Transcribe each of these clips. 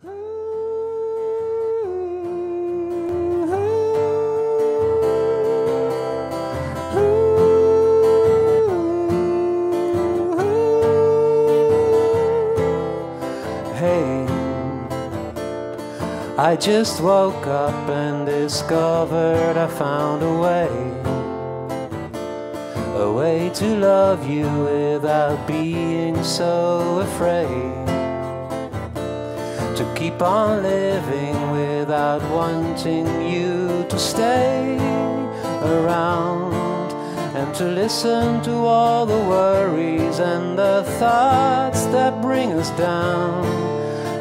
Hey, I just woke up and discovered I found a way to love you without being so afraid, to keep on living without wanting you to stay around, and to listen to all the worries and the thoughts that bring us down.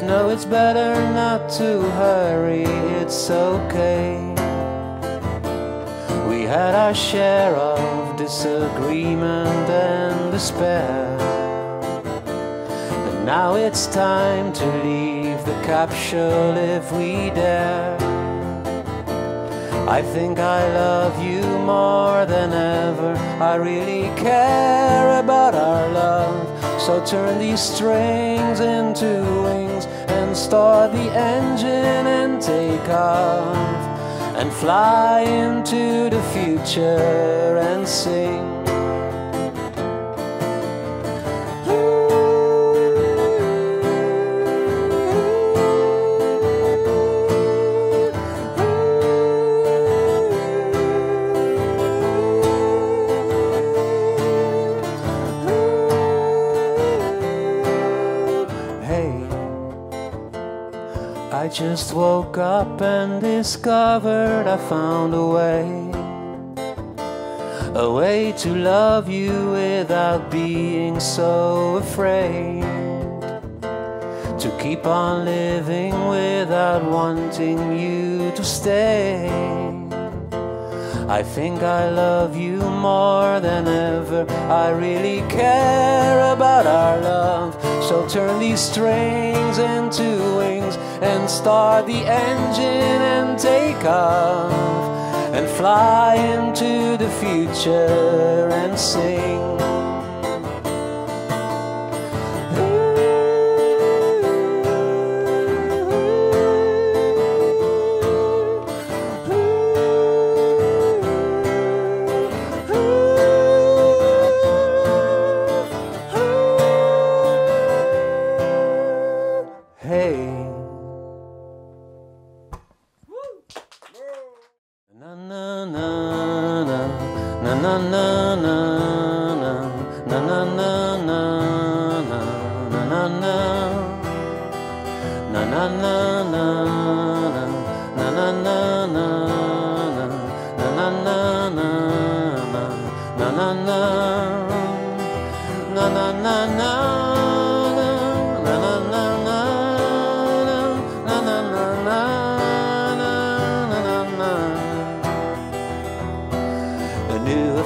No, it's better not to hurry, it's okay. We had our share of disagreement and despair, but now it's time to leave the capsule if we dare. I think I love you more than ever, I really care about our love. So turn these strings into wings and start the engine and take off, and fly into the future and sing. I just woke up and discovered I found a way to love you without being so afraid, to keep on living without wanting you to stay. I think I love you more than ever, I really care about our love. So turn these strings into wings and start the engine and take off, and fly into the future and sing. Hey, na na na na na na na na na na na na na na na na na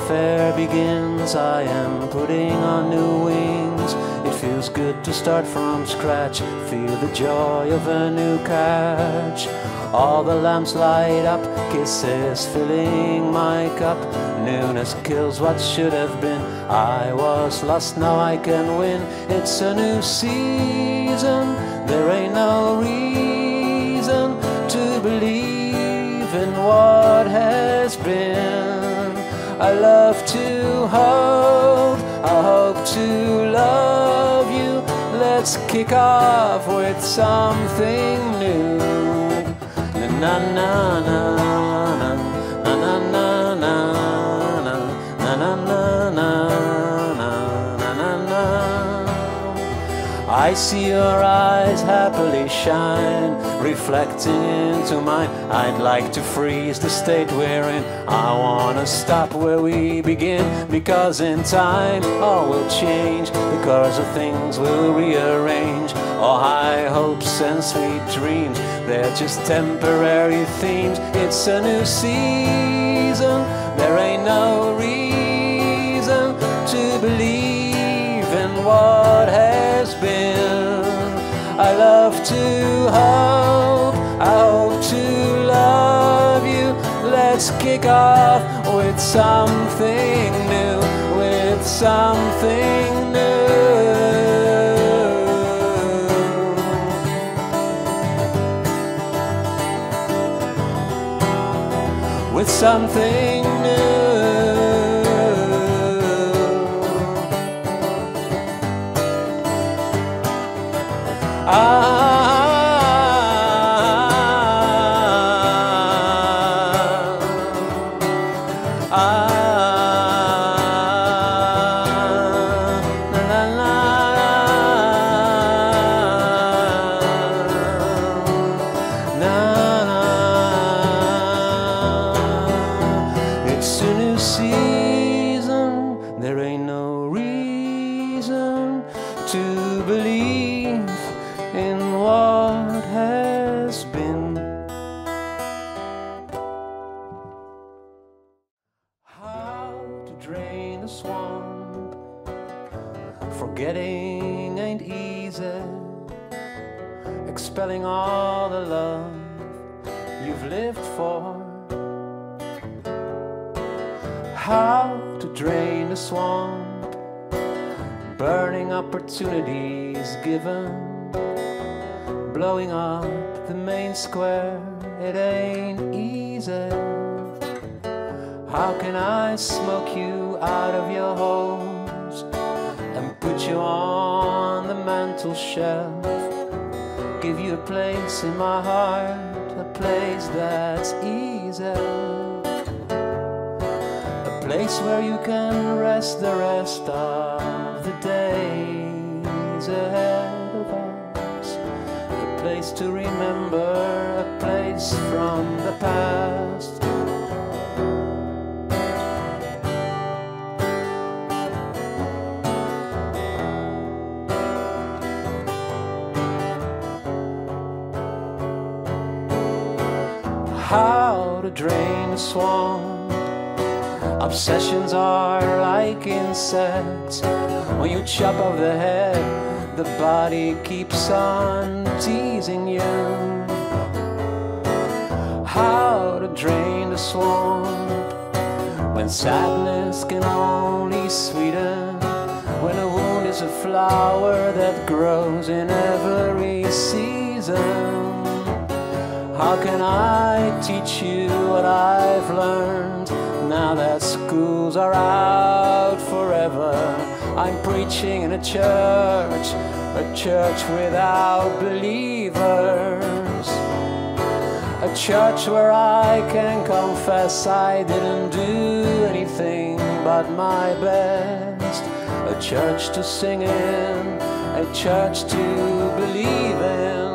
affair begins, I am putting on new wings. It feels good to start from scratch, feel the joy of a new catch. All the lamps light up, kisses filling my cup. Newness kills what should have been. I was lost, now I can win. It's a new season, there ain't no reason to believe in what has been. I love to hold, I hope to love you. Let's kick off with something new. Na na na na na na na na na na na na na. I see your eyes happily shine, reflecting into mine. I'd like to freeze the state we're in. I wanna stop where we begin, because in time all will change, because of things will rearrange. All high hopes and sweet dreams, they're just temporary themes. It's a new season, there ain't no reason to believe in what has been. I love to hope, I hope to love you. Let's kick off with something new, with something new. something new. It's a new season, there ain't no reason to believe in what has been. How to drain the swamp. Forgetting ain't easy. Expelling all the love you've lived for. How to drain the swamp. Burning opportunities given. Blowing up the main square, it ain't easy. How can I smoke you out of your homes and put you on the mantel shelf? Give you a place in my heart, a place that's easy. A place where you can rest the rest of the days ahead of us. A place to remember, a place from the past. How to drain the swamp. Obsessions are like insects. When you chop off the head, the body keeps on teasing you. How to drain the swamp. When sadness can only sweeten. When a wound is a flower that grows in every season. How can I teach you what I've learned now that schools are out forever? I'm preaching in a church without believers. A church where I can confess I didn't do anything but my best. A church to sing in, a church to believe in.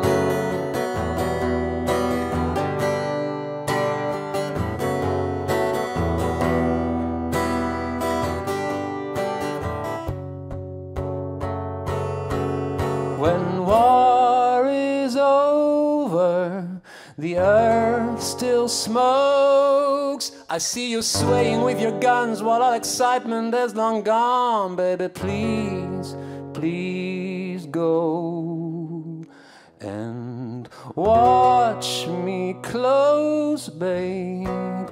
When war is over, the earth still smokes. I see you swaying with your guns while all excitement is long gone. Baby, please, please go and watch me close, babe.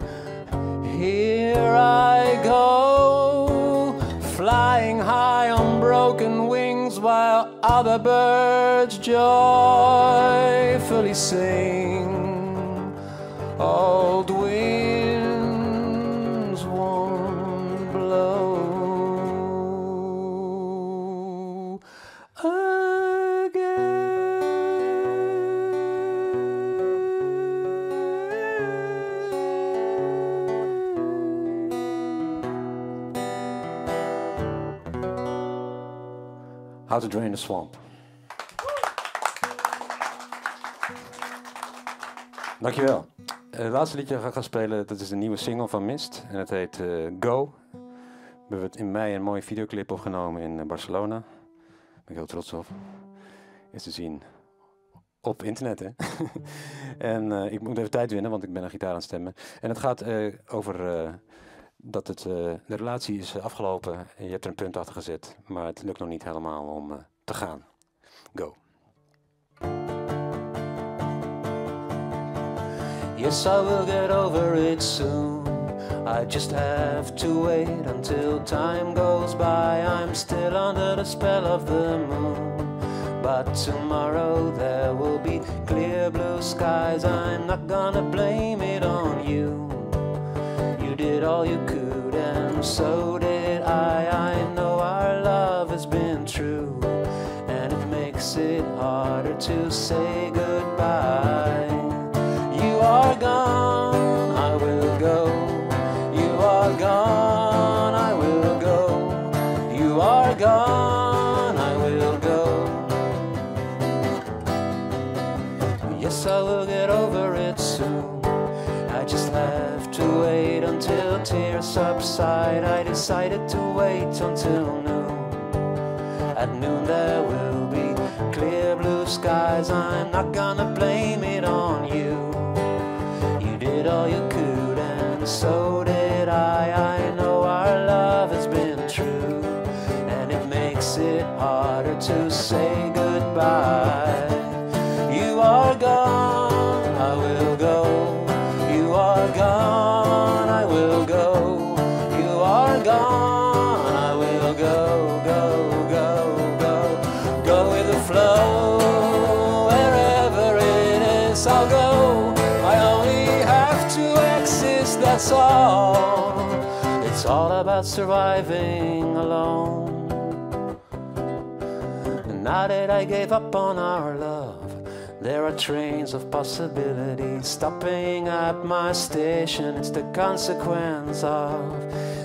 Here I go, flying high on broken wings while other birds joyfully sing. Old winds won't blow How to Drain the Swamp. Dankjewel. Het laatste liedje dat ik ga spelen, dat is de nieuwe single van Mist. En het heet Go. We hebben in mei een mooie videoclip opgenomen in Barcelona. Daar ben ik heel trots op. Is te zien op internet, hè. En ik moet even tijd winnen, want ik ben een gitaar aan het stemmen. En het gaat over dat de relatie is afgelopen. En je hebt er een punt achter gezet. Maar het lukt nog niet helemaal om te gaan. Go. Yes, I will get over it soon. I just have to wait until time goes by. I'm still under the spell of the moon. But tomorrow there will be clear blue skies. I'm not gonna blame it on you. and so did I know our love has been true, and it makes it harder to say goodbye. You are gone, I will go. You are gone, I will go. You are gone, I will go. Yes, I will get over it soon. I just have to wait until tears subside. I decided to wait until noon. At noon there will be clear blue skies. I'm not gonna blame it on you. You did all you could and so did I know our love has been true, and it makes it harder to say goodbye. You are gone, I will go. You are gone, I will go. You are gone, I will go, go, go, go. Go with the flow, wherever it is I'll go. I only have to exist, that's all. It's all about surviving alone. And now that I gave up on our love, there are trains of possibilities stopping at my station. It's the consequence of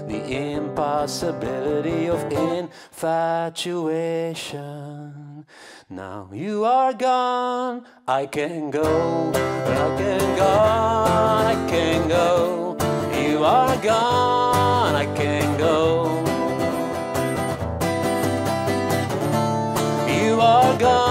the impossibility of infatuation. Now you are gone, I can go. I can go, I can go. You are gone, I can go. You are gone.